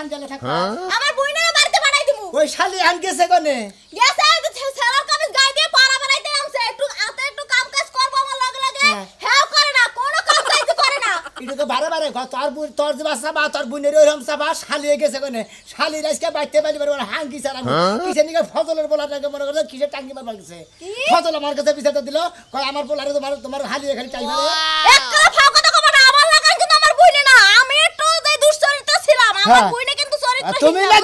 খানজালে থাকো আমার বইনের বাড়িতে পাঠাই দিমু ওই শালি আন গেছে কোনে গেছে সেলার কামিজ গাই দিয়ে পাড়া বানাইতে নামছে একটু হাতে একটু কাম কাজ করব আমার লাগে লাগে হেও করে না কোনো কাম কাজ করে না এটা তো বারে বারে তোর যে বাসা বা তোর বুনের ওইরকম সাবা শালি গেছে কোনে শালি রাজকে বাইতে পারি পারে হাঙ্কি সারা কিসে নিকে ফজলের বলাটাকে মনে করে কিসে টাঙ্গি মারবার গেছে ফজল আমার কাছে পিছাতে দিল কয় আমার বলারে তোমার হালিয়ে খালি চাই মারে এক কথা ফাও কথা কব না আমার লাগা কিন্তু আমার বইনে না আমি একটু যে দুশ্চরিত্র ছিলাম আমার বইনে কিন্তু চরিত্র তুমি না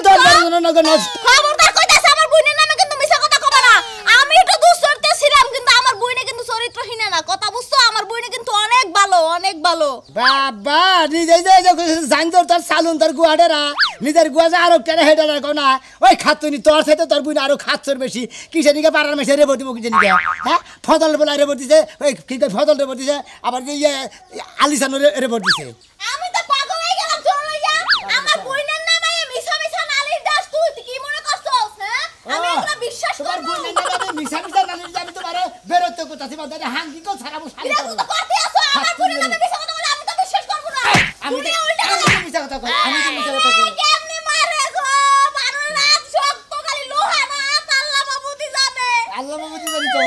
খবরদার কইতাছ আমার বইনের নামে কিন্তু মিছা কথা কব না আমি একটু দুশ্চরিত্র ছিলাম কিন্তু আমার বইনে কিন্তু চরিত্রহীন না কথা বুঝছো আমার বইনে কিন্তু অনেক ভালো বাবা নিজে যে জানতর তোর সালুন তোর গুয়াডেরা নিজের গুয়া যে আরো কেন হেডারা কো না ওই খাতুনি তোর সাথে তোর বুন আরো খাচ্ছর বেশি কিসে নিকে পাড়ার মেশে রে বটিব কিসে নিকে হ্যাঁ ফজল বলা রে বটিছে ওই কি ফজল রে বটিছে আবার যে আলিসান রে বটিছে আমি তো পাগল হয়ে গেলাম চলে যা আমার বইনের নামে মিছা নালিশ দাস তুই কি মনে করছস হ্যাঁ আমি এগুলা বিশ্বাস করব তোমার বইনের নামে মিছা নালিশ আমি তোমারে বেরোতে কোথাছি বাদে হাঙ্কি কো ছাড়াবো শালি তুই তো করতে আছো আমার বইনের নামে মিছা কথা বলে আমি তো বিশ্বাস করব না আমি তো মিছা কথা কই আমি তো মিছা কথা কই কেমনে মারে গো বারো রাত শক্ত খালি লোহা না আল্লাহ বাবুদি জানে আল্লাহ বাবুদি জানি তো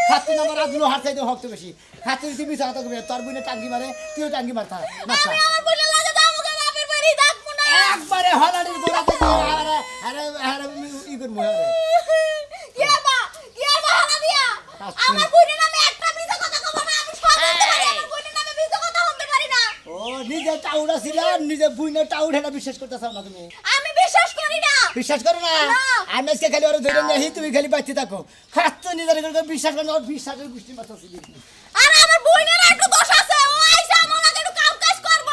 খাতুন আমার আজ লোহার চাইতে হক্ত বেশি খাতুন তুই মিছা কথা কই তোর বুনে টাঙ্গি মারে তুইও টাঙ্গি মারতা মারতা আমি আমার বইনের লাগে যাবো গো বাপের বাড়ি থাকবো না একবারে হলাড়ির গোড়াতে আরে আরে আরে ই করব আরে ইয়া বা হালা দিয়া আমার বইনের নামে একটা মিছা কথা কব না আমি সব বলতে পারি আমার বইনের নামে মিছা কথা বলতে পারি না ও নিজে টাউডা ছিল নিজে বুইনে টাউড হেনা বিশ্বাস করতেছ না তুমি আমি বিশ্বাস করি না বিশ্বাস করো না আমি আজকে খালি ওরে ধরে নেহি তুমি খালি বাঁচতে থাকো খাচ্ছ নিজের করে বিশ্বাস করো না বিশ্বাসের গোষ্ঠী মাতাছি আর আমার বইনের একটু দোষ আছে ও আইসা আমার লাগে একটু কাম কাজ করব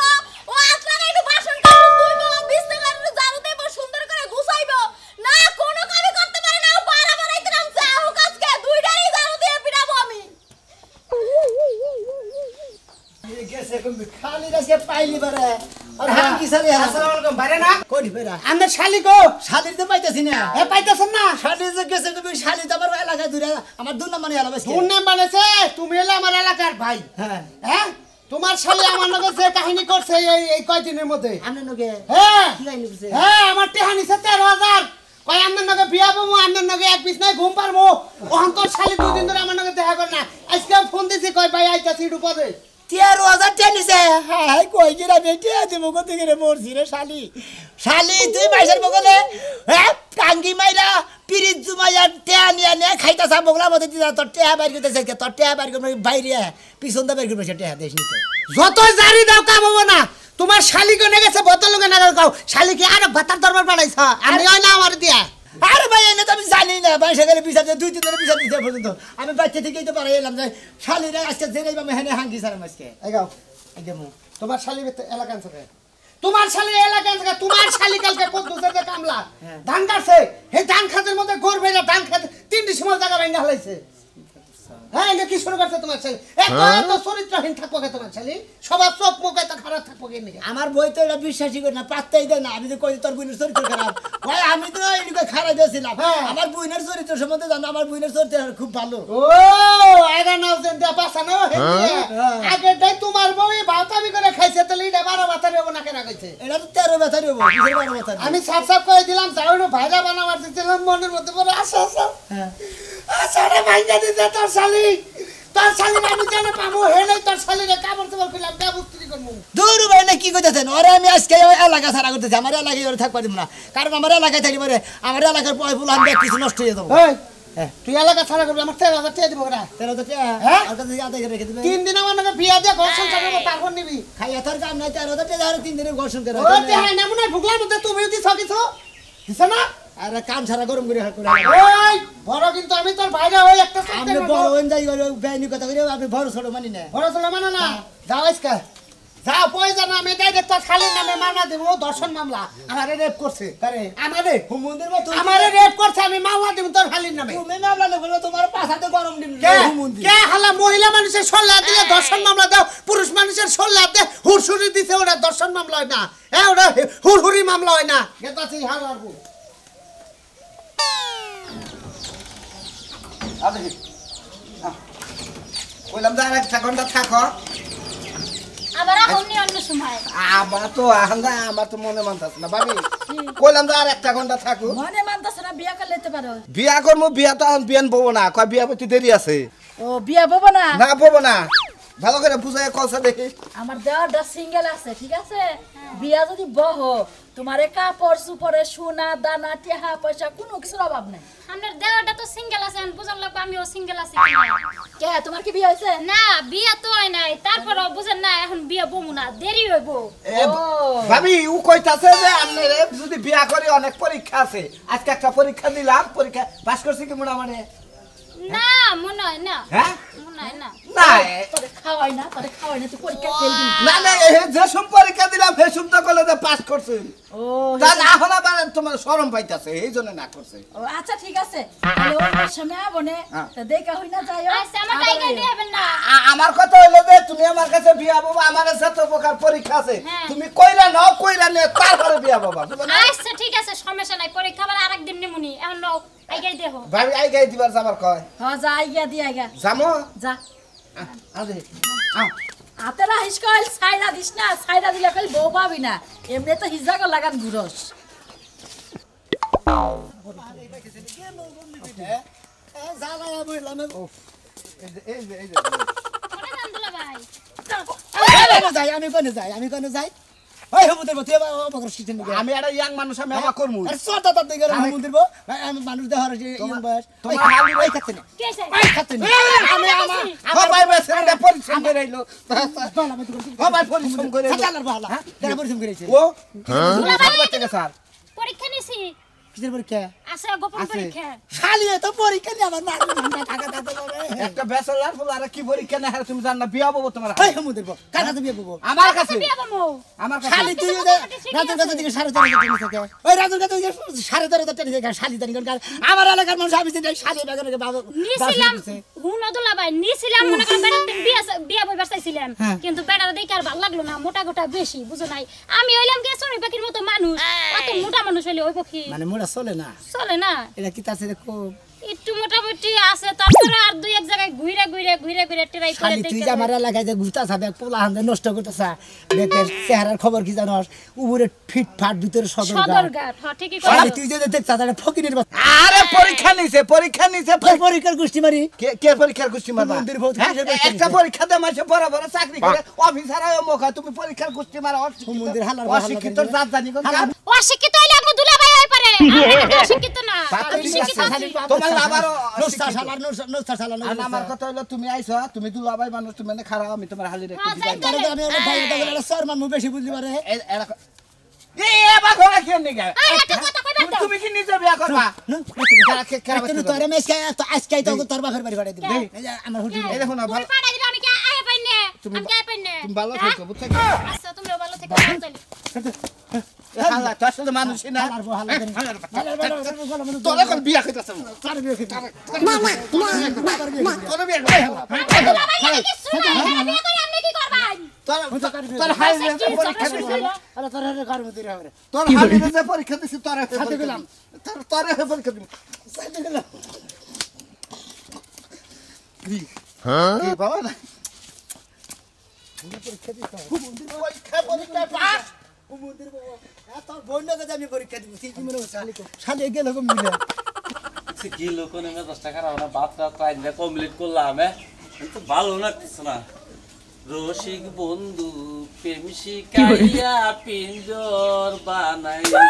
ও আসলে একটু বাসন কাজ ধুইবো বিছানার ঝাড়ু দেব সুন্দর করে গুছাইবো না কোনো কাজ করতে পারে না ও পাড়া বাড়াইতে নামছে ও কাজকে দুইটারই ঝাড়ু দিয়ে পিটাবো আমি গেছে তুমি খালি রাসে পাইলি বারে আর হাঙ্কি সালে আসসালামু আলাইকুম বাইরে না কোনি বেরা আমার শালি গো শালির তো পাইতাছি না এ পাইতাছেন না শালি যে গেছে তুমি শালি তো আমার এলাকায় দূরে আমার দুই নম্বরে এলাকা বেশি তোর নাম বানাইছে তুমি হলে আমার এলাকার ভাই হ্যাঁ হ্যাঁ তোমার শালি আমার লগে যে কাহিনী করছে এই কয়দিনের মধ্যে আমনে নগে হ্যাঁ কি লাইন লিখছে হ্যাঁ আমার টেহানি 13000 কয় আমার লগে বিয়া বমু আমার লগে এক বিছনায় ঘুম পারবো অহংকার শালি দুই দিন ধরে আমার লগে দেখা কর না আজকে ফোন দিছি কয় ভাই আইতাছি উপরে 13,000 টেনিছে হাই কই গিরা বেটি দেব কত করে মরছি রে শালি শালি তুই বাইশের বগলে হ্যাঁ টাঙ্গি মাইরা পিরিত জুমাইয়া টেয়া নিয়া নে খাইতাছ বগলা মতে দিতা তোর টেয়া বাইর করতেছে তোর টেয়া বাইর করে বাইরে পিছন দা বাইর করে টেয়া দেশ নি তো যত জারি দাও কামাবো না তোমার শালি কোনে গেছে বোতল লগে না গাও শালি কি আর ভাতার দরবার বানাইছ আমি হয় না আমার দিয়া আরে ভাই এনে তো আমি জানি না বাইশে গেলে বিচার দুই তিন দিন বিচার দিতে পর্যন্ত আমি বাচ্চা থেকেই তো পারে এলাম যে শালিরা আজকে জেনেই বা মেহানে হাঙ্গি সারাম আজকে এই গাও এই দেবো তোমার শালি এলাকা থেকে তোমার শালি এলাকা থেকে তোমার শালি কালকে কত দুসে কামলা ধান কাটছে এই ধান খাতের মধ্যে গোর ভেজা ধান খাতে তিনটি সময় জায়গা ভেঙে হালাইছে হ্যাঁ এটা কি শুরু করছে তোমার শালি এত চরিত্রহীন থাকবো কে তোমার শালি সবার চোখ মুখ এত খারাপ থাকবো কে নাকি আমার বই তো এটা বিশ্বাসই করি না পাত্তাই দেয় না আমি তো কই তোর বোনের চরিত্র খারাপ ভাই আমি তো এদিকে খারাপ দিয়েছিলাম আমার বোনের চরিত্র সম্বন্ধে জানো আমার বোনের চরিত্র খুব ভালো ও আগা নাও দেন দা পাছানো আগে দেই তোমার বই ভাতাবি করে খাইছে তাহলে এটা 12 ভাতা দেব না কেন কইছে এটা তো 13 ব্যথা দেবো 12 ব্যথা আমি সাফ সাফ কই দিলাম যাওনো ভাইরা বানাবার দিছিলাম মনের মধ্যে বড় আশা আশা হ্যাঁ আসারে ভাইজা দিতে তোর শালি আমি জানা পাবো হেলে তোর শালিরে কাবর তোমার কইলাম ব্যবস্থা করব দূর ভাই না কি কইতেছেন ওরে আমি আজকে এলাকা ছাড়া করতেছি আমার এলাকায় ওরে থাকবা দিব না কারণ আমার এলাকায় থাকি পারে আমার এলাকার পয় ফুল আমি কিছু নষ্ট হয়ে যাবো এই তুই এলাকা ছাড়া করবি আমার 13000 টাকা দিব ওরা 13 টাকা হ্যাঁ আর কাছে আদায় করে রেখে দিবে 3 দিন আমার নাকি বিয়া দিয়ে ঘর সংসার করব তারপর নিবি খাইয়া তোর কাম নাই 13 টাকা আর 3 দিনে ঘোষণ করে ও তে হ্যাঁ না মনে ভুগলার মধ্যে তুমি দিছ কিছু দিছ না আরে কাম ছাড়া গরম করে ওই বড় কিন্তু আমি তোর ভাইরা ওই একটা আমি বড় হন যাই বেআইনি কথা কইরে আপনি বড় ছোট মানি না বড় ছোট মানে না যাও আজকে যাও পয়সা না আমি ডাইরেক্ট তোর খালি নামে মামলা দেব দর্শন মামলা আমারে রেপ করছে কারে আমারে হুমুন্দির মতো আমারে রেপ করছে আমি মামলা দেব তোর খালি নামে তুমি মামলা নেবো তোমার পাছাতে গরম দিন হুমুন্দি কে হালা মহিলা মানুষের সল্লা দিলে দর্শন মামলা দাও পুরুষ মানুষের সল্লা দে হুরসুরি দিছে ওটা দর্শন মামলা হয় না হ্যাঁ ওটা হুরহুরি মামলা হয় না গেতাছি হালারবো কইলাম যে আর একটা ঘন্টা থাকো আবার এখন নি অন্য সময় আমার তো মনে মানতাছ না ভাবি কইলাম যে আর একটা ঘন্টা থাকো মনে মানতাছ না বিয়া করে লইতে পারো বিয়া করবো বিয়া তো এখন বিয়ান বলবো না কয় বিয়া করতে দেরি আছে ও বিয়া বব না না বলবো না ভালো করে বুঝাই কলসা দেখি আমার দেওয়ারটা সিঙ্গেল আছে ঠিক আছে বিয়া যদি বহ তোমারে কাপড় সুপরে সোনা দানা টেহা পয়সা কোনো কিছুর অভাব নাই আমার দেওয়াটা তো সিঙ্গেল আছে বুঝন লাগবে আমিও সিঙ্গেল আছি কে তোমার কি বিয়া হইছে না বিয়া তো হয় নাই তারপরও বুঝেন না এখন বিয়া বমু না দেরি হইব ভাবি ও কইতাছে যে আপনারে যদি বিয়া করি অনেক পরীক্ষা আছে আজকে একটা পরীক্ষা দিলাম পরীক্ষা পাস করছি কি মোটামুটি না মনে হয় না হ্যাঁ মনে হয় না না তোরে খাওয়াই না তুই পরীক্ষা ফেল দিবি না না যে সব পরীক্ষা দিলাম সেই সব তো কলেজে পাস করছে ও তা এখন আবার তোমার শরম পাইতাছে এই জন্য না করছে ও আচ্ছা ঠিক আছে তাহলে ওই সময় আবনে তা দেখা হই না যাইও আচ্ছা আমার টাইকা দিবেন না আমার কথা হইলো যে তুমি আমার কাছে বিয়া বাবা আমার যত প্রকার পরীক্ষা আছে তুমি কইরা নাও কইরা নে তারপরে বিয়া বাবা আচ্ছা ঠিক আছে সমস্যা নাই পরীক্ষা আবার আরেকদিন নিমুনি এখন নাও আইগাই দেখো ভাবি আই গাই দিবার যাবার কয় হ্যাঁ যা আইগা দি আইগা জামো যা আরে আও হাতে রাহিস কইল ছাইরা দিস না ছাইরা দিলে কইল বউ পাবি না এমনি তো হিজাগো লাগান ঘুরস কোনে যান দুলা ভাই আমি কোনে যাই ওই সমুদ্র তুই অবকর শিখছেন আমি একটা ইয়াং মানুষ আমি আমা করমু আরে সরটা তার দিকে সমুদ্র আমি মানুষ দেখার ইয়ং বয়স তোমার হালি ওই খাচ্ছে না কি আছে ওই খাচ্ছে না আমি ও ভাই বেসরে পরিশ্রম করে আইলো ও ভাই পরিশ্রম করে আইলো চালার ভালো হ্যাঁ দেখা পরিশ্রম করেছে ও দুলা ভাই বাচ্চা স্যার পরীক্ষা নিছি কিসের পরীক্ষা আছে গোপন পরীক্ষা খালি তো পরীক্ষা নিয়ে আমার মার টাকা দাদা একটা ব্যাচেলর ফুল আর কি পরীক্ষা না তুমি জান না বিয়া বলবো তোমার ওই সমুদ্র কার কাছে বিয়ে করবো আমার কাছে বিয়া বমু আমার কাছে খালি তুই রাজুর কাছে থেকে 13.5 থেকে ওই রাজুর কাছে 13.5 থেকে শালি তারিখ আমার এলাকার মানুষ আমি চিনি শালি বাগানে বাবা নিছিলাম হুন দুলা ভাই নিছিলাম মনে করে বেড়া বিয়া বইবার চাইছিলাম কিন্তু বেড়া দেখে আর ভালো লাগলো না মোটা গোটা বেশি বুঝো নাই আমি হইলাম কি সরি পাখির মতো মানুষ অত মোটা মানুষ হইলে ওই পক্ষী মানে মোড়া চলে না চলে না এটা কি তাছে খুব একটু মোটামুটি আছে তারপরে আর দুই এক জায়গায় ঘুরে ট্রাই করে খালি তুই যে আমার এলাকায় যে ঘুরতা সাবে পোলা হান্দে নষ্ট করতেছা দেখের চেহারার খবর কি জানোস উপরে ফিট ফাট ভিতরে সদরঘাট হ্যাঁ ঠিকই খালি কইছো তুই যে দেখছা তাহলে ফকিরের বাচ্চা আরে পরীক্ষা নিছে পরীক্ষার গোষ্ঠী মারি কে পরীক্ষার গোষ্ঠী মারবা মন্দির ভৌত হ্যাঁ? কিসের পরীক্ষা একটা পরীক্ষা দে মাসে বড় বড় চাকরি করে অফিসার হয় মোকা তুমি পরীক্ষার গোষ্ঠী মারা মন্দির হালার অশিক্ষিত জাত জানি কোন কাম অশিক্ষিত হইলে আমু দুলা ভাই হই পারে অশিক্ষিত না আমি শিক্ষিত আছি। তোমার আবারও নুস্তা শালার নুস্তা শালার আর আমার কথা হলো তুমি আইছো তুমি দুলাভাই মানুষ তুমি না খারাপ আমি তোমার হালি রেখে হ্যাঁ, দিই যাই। আমি ওর ভাই দাদা সর মান বেশি বুঝলি পারে এ এবার ঘোড়া কেন নিগা এই একটা কথা কইবা দাও তুমি কি নিজে বিয়া করবা তুই তোরে মেসকে তো আজকে তো তোর বাপের বাড়ি পাঠাই দিবি আমার হুটি এই দেখো না ভালো তুমি পাড়া দিবা আমি কি আয় পাইনে আমি কি আয় পাইনে তুমি ভালো থাকো বুঝছো আচ্ছা তুমি ভালো থেকো তাহলে হালা তো আসলে মানুষই না হালার বহাল করে তোর এখন বিয়া কইতাছ তার বিয়ে কি তোর বিয়া দুলা ভাই আমি কিছু না বিয়ে করে আপনি কি করবেন তোর হাই পরীক্ষা দিছি আরে তোর হাতে কার মধ্যে রে তোর হালি যে পরীক্ষা দিছি তোর সাথে গেলাম তোর পরীক্ষা দিছি সাথে গেলাম কি বাবা না পরীক্ষা পাস মন্দির বাবা তোর বন্ধকে আমি পরীক্ষা দিব তুই কি মনে হচ্ছে শালি গেল কম মিলে কি লোকনে মে 10 টাকা রাওনা বাতটা টাইমে কমপ্লিট করলাম তো ভালো লাগতেছ না রসিক বন্ধু প্রেম শিকাইয়া পিঞ্জর বানাইছে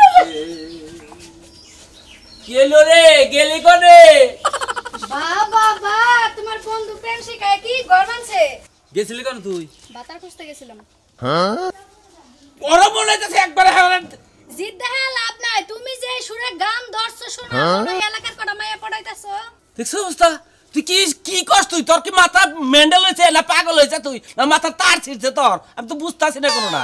কেলো রে গেলি কোনে বাবা বা তোমার বন্ধু প্রেম শিখায় কি গরমানছে গেছিলি কোন তুই বাতার খুঁজতে গেছিলাম ওর মনে হইতাছে একবার হাওলান জিদ দেহে লাভ নাই তুমি যে সুরে গান ধরছো শোনা ওই এলাকার কটা মাইয়া পড়াইতাছো দেখছ অবস্থা তুই কি কি করছ তুই তোর কি মাথা মেন্ডেল হইছে না পাগল হইছে তুই না মাথা তার ছিড়ছে তোর আমি তো বুঝতাছি না কোনো না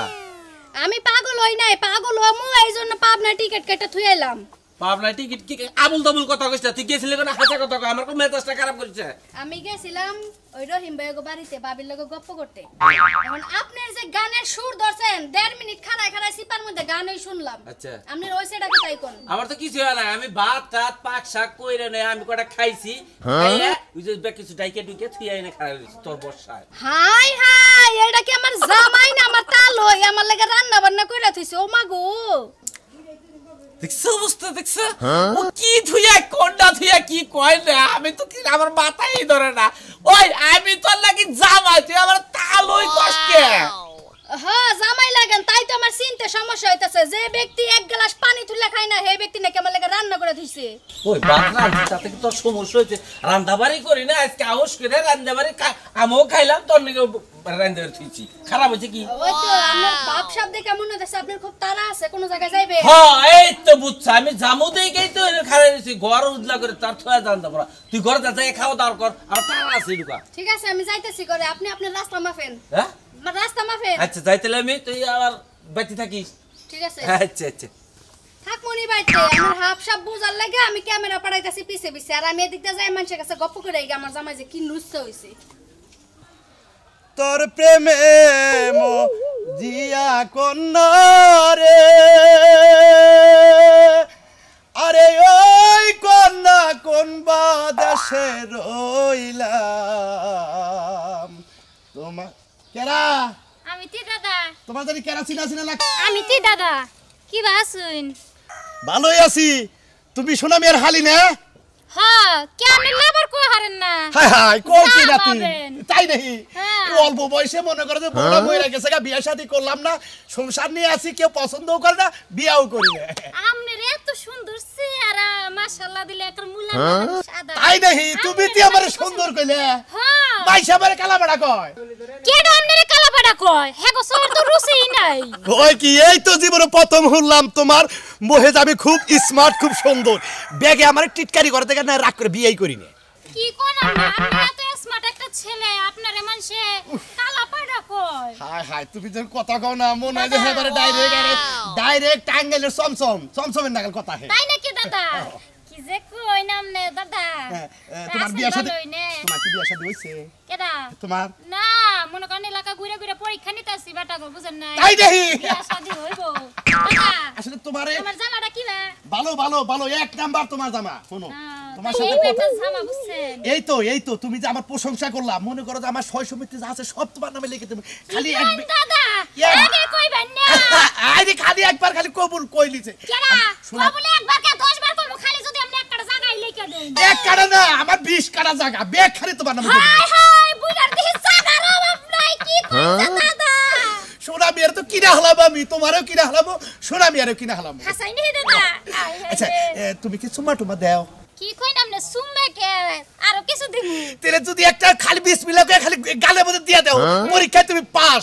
আমি পাগল হই নাই পাগল হমু এইজন্য পাবনা টিকেট কেটে থুই এলাম পাবনা টিকিট কি আবুল তাবুল কথা কইছ তুই গেছিলি কোন হাসা কথা কই আমার কো মেজাজটা খারাপ করছে আমি গেছিলাম ওই রহিম ভাইগো বাড়িতে বাবির লগে গপ্প করতে এখন আপনার যে গানের সুর ধরছেন 1.5 মিনিট খাড়ায় খাড়ায় সিপার মধ্যে গানই শুনলাম আচ্ছা আপনার ওই সেটাকে তাই কোন আমার তো কিছু হয় না আমি ভাত টাত পাক শাক কইরে নাই আমি কটা খাইছি খাইয়া ওই যে কিছু ডাইকে ডুকে থুই আইনা খাই তোর বর্ষায় হাই হাই ভাই এটা কি আমার জামাই না আমার তালই আমার লাগা রান্না বান্না কইরা থইছে ও মা গো দেখছো অবস্থা দেখছো ও কি থুইয়া কোনটা থুইয়া কি কয় না আমি তো কি আমার মাথায় ধরে না ওই আমি তোর লাগি জামাই তুই আমার তালই কষ্টে হ্যাঁ জামাই লাগেন তাই তো আমার চিনতে সমস্যা হইতাছে যে ব্যক্তি এক গ্লাস পানি তুলে খায় না সেই ব্যক্তি নাকি আমার লাগা রান্না করে থইছে ওই বাতরা তাতে কি তোর সমস্যা হইছে রান্দাবাড়ি করি না আজকে আউশ করে রান্দাবাড়ি আমিও খাইলাম তোর নাকি রান্দাবাড়ি থইছি খারাপ হইছে কি ওই তো আপনার বাপ সাপ দেখে মনে হচ্ছে আপনার খুব তাড়া আছে কোন জায়গায় যাইবে হ্যাঁ এই তো বুঝছ আমি জামু দেই গেই তো খারাপ হইছি ঘর উজলা করে তার থয়া জানতা পড়া তুই ঘরে যা যাই খাওয়া দাওয়া কর আর তারা আছে ঢুকা ঠিক আছে আমি যাইতেছি করে আপনি আপনার রাস্তা মাফেন হ্যাঁ রাস্তা মাফেন আচ্ছা যাইতেলে আমি তুই আবার বাইতে থাকিস ঠিক আছে আচ্ছা আচ্ছা থাক মনি বাইতে আমার হাফ সাপ বুঝার লাগে আমি ক্যামেরা পাঠাইতাছি পিছে পিছে আর আমি এদিকটা যাই মানুষের কাছে গপ্প করে আমার জামাই যে কি নুসছে হইছে তোর প্রেমে জিয়া কন্যা রে আরে ওই কন্যা কোন বাদেশে রইলাম তোমার কেরা আমি তি দাদা তোমার জানি কেরা চিনা চিনা লাগ আমি তি দাদা কি বাসুন ভালোই আছি তুমি সোনা মেয়ের হালি না হ্যাঁ কেন লেবার কো হারেন না হায় হায় কোন কি না নাতি পাবেন। তাই নাকি হ্যাঁ। অল্প বয়সে মনে করে যে বড় মহিলা গেছে গা বিয়ে শাদী করলাম না সংসার নিয়ে আছি কেউ পছন্দও করে না বিয়াও করি না আমনের এত সুন্দর চেহারা মাশাআল্লাহ দিলে একটা মুলা সাদা তাই নাকি তুমি তি আমার সুন্দর কইলে হ্যাঁ মাইশা বারে কালামাড়া কয় কেডা আমনের কালাপাড়া কয় হেগো সর তো রুচিই নাই ওই কি এই তো জীবনে প্রথম শুনলাম তোমার মহেজ আমি খুব স্মার্ট খুব সুন্দর ব্যাগে আমার টিটকারি করে দেখে না রাগ করে বিয়েই করি না কি কোন আপনি এত স্মার্ট একটা ছেলে আপনারে মানুষে কালাপাড়া কয় হায় হায় তুমি যখন কথা কও না মনে হয় যে হেবারে ডাইরেক্ট টাঙ্গাইলের চমচমের নাগাল কথা হে তাই নাকি দাদা কি যে কই নামনে দাদা তোমার বিয়া শাদী ভালোই নে। তোমার কি বিয়া শাদী হইছে কেডা তোমার না মনে করেন এলাকা ঘুরে ঘুরে পরীক্ষা নিতে আসি বেটা গো বুঝেন নাই তাই দেখি বিয়া শাদী হইব দাদা আসলে তোমারে আমার জামাটা কি রে ভালো ভালো ভালো এক নাম্বার তোমার জামা শোনো তোমার সাথে এই কথা বেটা জামা বুঝছেন এই তো তুমি যে আমার প্রশংসা করলাম মনে করো যে আমার সয় সমিতি যা আছে সব তোমার নামে লিখে দেব খালি এক দাদা ইয়া। আগে কইবেন না আরে খালি একবার খালি কবুল কইলিছে কেডা শোনা বলে একবার কে 10 বার কইবো খালি যদি আপনি একটা জায়গায় লিখে দেন এক কাটা না আমার 20 কাটা জায়গা ব্যাগ খালি তোমার নামে লিখে দেব হাই হাই বুইড়ার দিহি জাগার অভাব নাই কি কইছে দাদা সোনা মিয়ার তো কিনা হলাম আমি তোমারও কিনা হলাম সোনা মিয়ারও কিনা হলাম হাসাই নি দাদা আচ্ছা তুমি কি চুমা টুমা দাও কি কই নামনে সুম্মে কে আরো কিছু দিমু তেরে যদি একটা খালি বিসমিল্লাহ করে খালি গালের মধ্যে দিয়ে দাও পরীক্ষায় তুমি পাস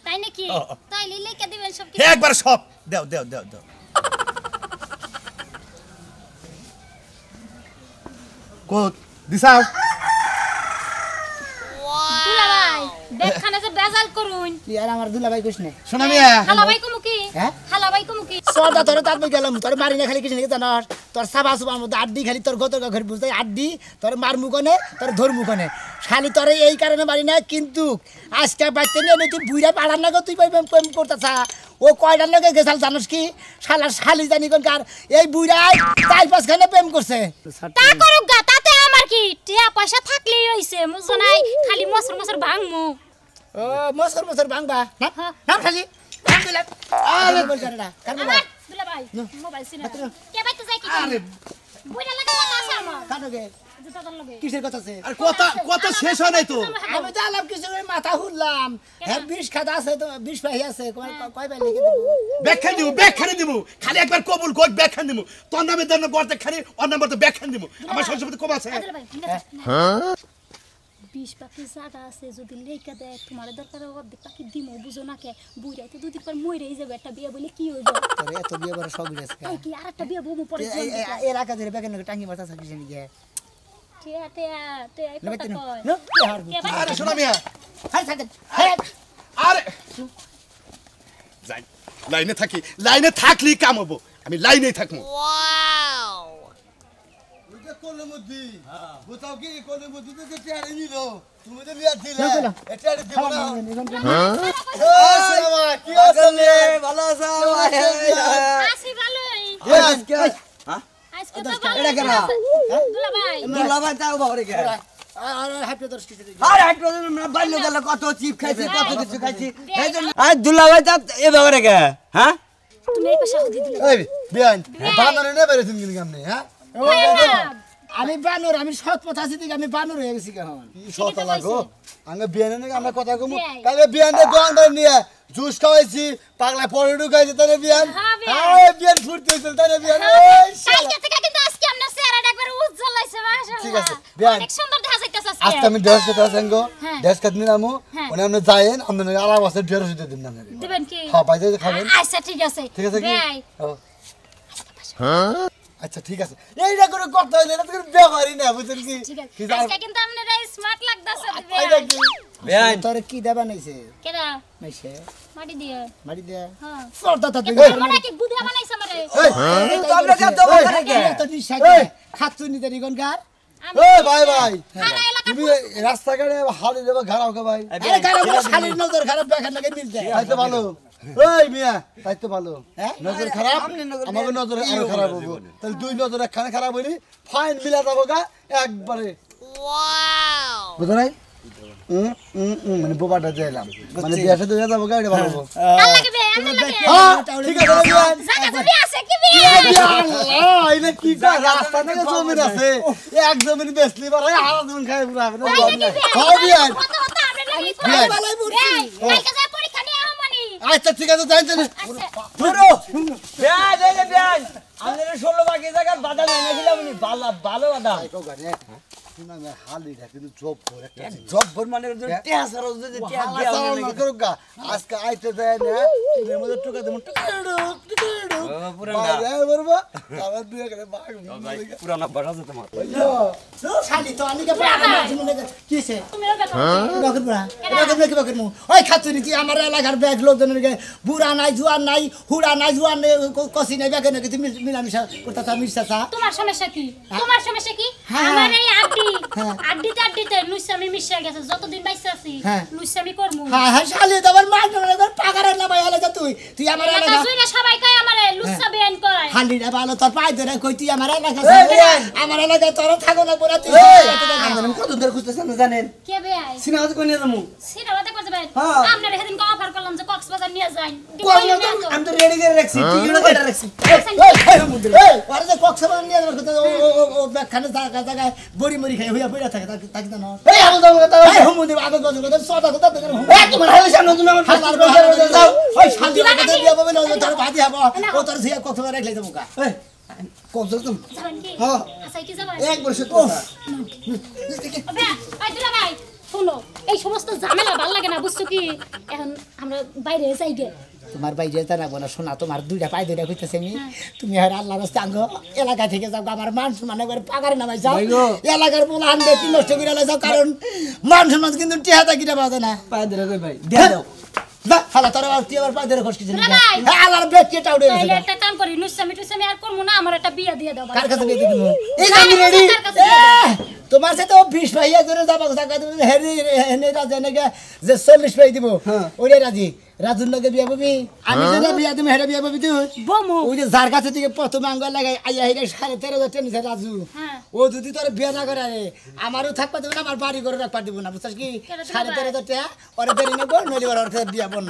তাই নাকি তাইলে লিখে দিবেন সব হে একবার সব দাও কোত দিছাও দুলা ভাই দেখখানে যে বেজাল করুন কি আর আমার দুলাভাই কইছ না সোনা মিয়া হালা ভাই কমু কি হ্যাঁ? হালা ভাই কমু কি সদা তোর তার বই গেলাম তোর মারি না খালি কিছু নাকি জানাস তোর সাবা সুবার মধ্যে আড্ডি খালি তোর গতর ঘর বুঝতে আড্ডি তোর মার মুখনে তোর ধর মুখনে খালি তোর এই কারণে মারি না কিন্তু আজকে বাচ্চা নিয়ে তুই বুড়া পাড়ার না তুই প্রেম করতেছা ও কয়টার লোকে গেছাল জানোস কি শালা শালি জানি কোন কার এই বুড়াই 4-5 প্রেম করছে তা করুক গা তাতে আমার কি টিয়া পয়সা থাকলেই হইছে মুজো নাই খালি মসর ভাঙমু ও মসর ভাঙবা না হ্যাঁ। না খালি আরে বল করে না কার আমার দুলা ভাই মোবাইল সিনা কে বাইতে যাই কি আরে বুইড়া লাগা কথা আছে আমার কাটকে জুতা দল লগে কিসের কথা আছে আর কত শেষ হয় নাই তো আমি জানলাম কিছু মাথা হুরলাম হ্যাঁ 20 খাতা আছে তো 20 পাই আছে কয় পাই লিখে দেব ব্যাখ্যা দিব খালি একবার কবুল কর ব্যাখ্যা দিব তোর নামে দেন বর্তে খালি ওর নামে তো ব্যাখ্যা দিব আমার সংস্কৃতি কম আছে দুলা ভাই 20 পাখি জায়গা আছে যদি লেখা দেয় তোমার দরকার অর্ধেক পাখি দিমো বুঝো না কে বুইড়াই তো দুদিন পর মইরেই যাবে একটা বিয়ে বলে কি হইব তোরে এত বিয়ে বড় সব গেছে তাই কি আরেকটা বিয়ে বমু পরে এর আকা ধরে বেকেন টাঙ্গি মাথা থাকিস নি গে টিয়া টিয়া টিয়া এই কথা কয় নো কি হারবো কে আরে সোনা মিয়া হাই থাকে হাই আরে লাইনে থাকলি কাম হবো আমি লাইনেই থাকবো কলমুদ্দি বুঝাও কি কলমুদ্দি তো চেয়ারে নিল তুমি তো বিয়া দিলে এটা দিব না আসসালামু কি আছে ভালো আছো আসি ভালোই আজকে আজকে তো ভালো দুলা ভাই দুলা ভাই তাও বাবারে কে আর হাঁটতে দর্শ কিছু আর হাট বাল্য গেলে কত চিপ খাইছি কত কিছু খাইছি এই জন্য আর দুলা ভাই তা এ বাবারে কে হ্যাঁ তুমি এই পয়সা দি দিলে এই বিয়ান বানরে নে বেরেছেন কিন্তু আপনি হ্যাঁ আমি বানর আমি সৎ পথ আছি দিকে আমি বানর হয়ে গেছি কেন কি শত লাগো আঙ্গে বিয়ানে নে আমরা কথা কমু কালে বিয়ানে দোকানদার নিয়ে জুস খাওয়াইছি পাগলা পরে ঢুকাইছে তারে বিয়ান হ্যাঁ বিয়ান ফুটতে হইছিল তারে বিয়ান এই শালা কালকে থেকে কিন্তু আজকে আমরা চেহারাটা একবার উজ্জ্বল হইছে মাশাআল্লাহ ঠিক আছে, বিয়ান। অনেক সুন্দর দেখা যাইতেছে আজকে আজকে আমি ড্রেস করতে আসেন গো হ্যাঁ। ড্রেস করতে নিলামু হ্যাঁ। ওনে আপনি যায়েন আপনি আলাপ আছে ড্রেস দিতে দিন না দিবেন কি হ্যাঁ পাইতে খাবেন আচ্ছা ঠিক আছে ঠিক আছে কি ভাই আচ্ছা ঠিক আছে এইটা করে কথা হইলে না তোর ব্যবহারই না বুঝছেন কি ঠিক আছে কি জান আজকে কিন্তু আপনারা স্মার্ট লাগতাছে এইটা কি বেআইন তোরে কি দেবা নাইছে কেডা নাইছে মাটি দিয়ে মারি দে হ্যাঁ সরতা তা তুই আমরা কি বুধা বানাইছে আমারে এই তো আমরা যা দেবো করে কে তো নিশা খাচ্ছু নি দেরি কোন গার এই ভাই ভাই সারা এলাকা তুমি রাস্তাঘাটে হাড়ি দেবা ঘাড়াও কে ভাই আরে গার শালির নজর খারাপ দেখা লাগে মিল যায় তাই তো ভালো এই মিয়া তাই তো ভালো নজর খারাপ আমাকে নজর আরো খারাপ হবো তাহলে দুই নজর একখানে খারাপ হইলি ফাইন মিলা যাবো গা একবারে বুঝো নাই মানে বোবাটা দিলাম মানে বিয়াসে দিয়ে যাবো গা এটা ভালো হবো কাল লাগবে আমরা লাগে হ্যাঁ ঠিক আছে বিয়ান জায়গা জমি আছে কি বে আল্লাহ এটা কি কয় রাস্তা থেকে জমিন আছে এক জমিন বেচলি পারে হারা জমিন খাই পুরা হবে না হ্যাঁ বিয়ান কত কত আমরা লাগি বিয়ান। কালকে যা পরীক্ষা নিয়ে আমানি আচ্ছা ঠিক আছে যাই চলে পুরো বেআইন এই যে বেআইন আমাদের 16 বাকি জায়গার বাদাম এনে দিলাম নি ভালো বাদাম শুনা না হালিটা কিন্তু জব করে একটা জব্বর মানে টেহা সারা যদি টেহা দেয়া হবে আজকে আইতে যায় না তুমি মধ্যে টুকা দেব পুরানা বাইরে বলবো আবার দুই করে বাঘ পুরানা বাড়া যেতে মার শালি তো আনিকে পাগল জীবনে কিছে তুমি ওর কথা বাকর বুড়া বাকর কি বাকর মু ওই খাচ্ছু নি আমার এলাকার ব্যাগ লোকজনের বুড়া নাই জুয়ান নাই হুড়া নাই জুয়ান কসি নাই ব্যাগ নাকি তুমি মিলামিশা করতা মিশাছা তোমার সমস্যা কি তোমার সমস্যা কি হ্যাঁ। আমার এই আড্ডি হ্যাঁ। আড্ডিতে লুইসামি মিশে গেছে যতদিন বাইসে আছি হ্যাঁ। লুইসামি করমু হ্যাঁ হ্যাঁ শালি তো আমার মার এবার পাগারের না ভাই আলে যা তুই আমার এলাকা এলাকা জুইরা সবাই কয় আমারে লুচ্চা বেআইন কয় হান্ডিটা ভালো তোর পাই ধরে কই তুই আমার এলাকা আমার এলাকায় তোর থাকো না পুরা তুই আমি কত দূর খুঁজতেছেন জানেন কে বেআইন সিনেমাতে কোন নিয়ে যাবো সিনেমাতে করতে পারেন হ্যাঁ। আপনারা সেদিন অফার করলাম যে কক্সবাজার নিয়ে যাই আমি তো রেডি করে রাখছি টিকিটও কেটে রাখছি ওরে যে কক্সবাজার নিয়ে যাবার কথা ও ব্যাগখানে জায়গায় বড়ি মরি খাই হইয়া পড়া থাকে তাকি তো না এই আমি তো কথা এই হুমুদি আগে গজ গজ সদা কথা দেখেন এই তোমার হালে সামনে তুমি আমার হাজার বছর যাও ওই শান্তি লাগে বিয়া পাবে না তোর ভাতি হবো ও তোর সিয়া কক্সবাজার রাখলে দেবো কা কত তুমি যাবেন কি হ্যাঁ। আচ্ছা কি যাবেন এক বছর তো আবে আই দিলা ভাই শুনো এই সমস্ত ঝামেলা ভালো লাগে না বুঝছো কি এখন আমরা বাইরে যাই গে তোমার বাইরে জানাবো না শোনা তোমার দুইটা পাই দুইটা কইতেছে আমি তুমি আর আল্লাহ রাস্তা আঙ্গ এলাকা থেকে যাও আমার মান সম্মান একবার পাগারে নামাই যাও এলাকার বলে আনবে কি নষ্ট করে যাও কারণ মান সম্মান কিন্তু টেহাটা কিটা পাওয়া না পায়ে ধরে কই ভাই দিয়ে দাও যা হালা তোর আর তুই আবার পাই ধরে খসকিছিস না ভাই। আল্লাহর ব্রেক কেটা উড়ে তাইলে গেছে একটা কাম করি নুসামি টুসামি আর করবো না আমার একটা বিয়া দিয়ে দাও ভাই। কার কাছে বিয়ে দিবি এই আমি রেডি কার কাছে বিয়ে দাও? তোমার সাথে ও 20 ভাইয়া করে যাবো জায়গা তুমি হেরি হেনে রাজা নাকি যে 40 ভাই দিব ওরে রাজি রাজুর লগে বিয়া পাবি আমি যে বিয়া দিম হেরে বিয়া পাবি তুই বমু ওই যে যার কাছে থেকে প্রথম আঙ্গুল লাগাই আইয়া হেরে 13,500 টেনিছে রাজু হ্যাঁ। ও যদি তোর বিয়া না করে আমারও থাকবা দেবে না আমার বাড়ি করে রাখবা দিব না বুঝছিস কি 13,500 টাকা ওরে দেরি নেবো নইলে ওর বিয়া বন্ধ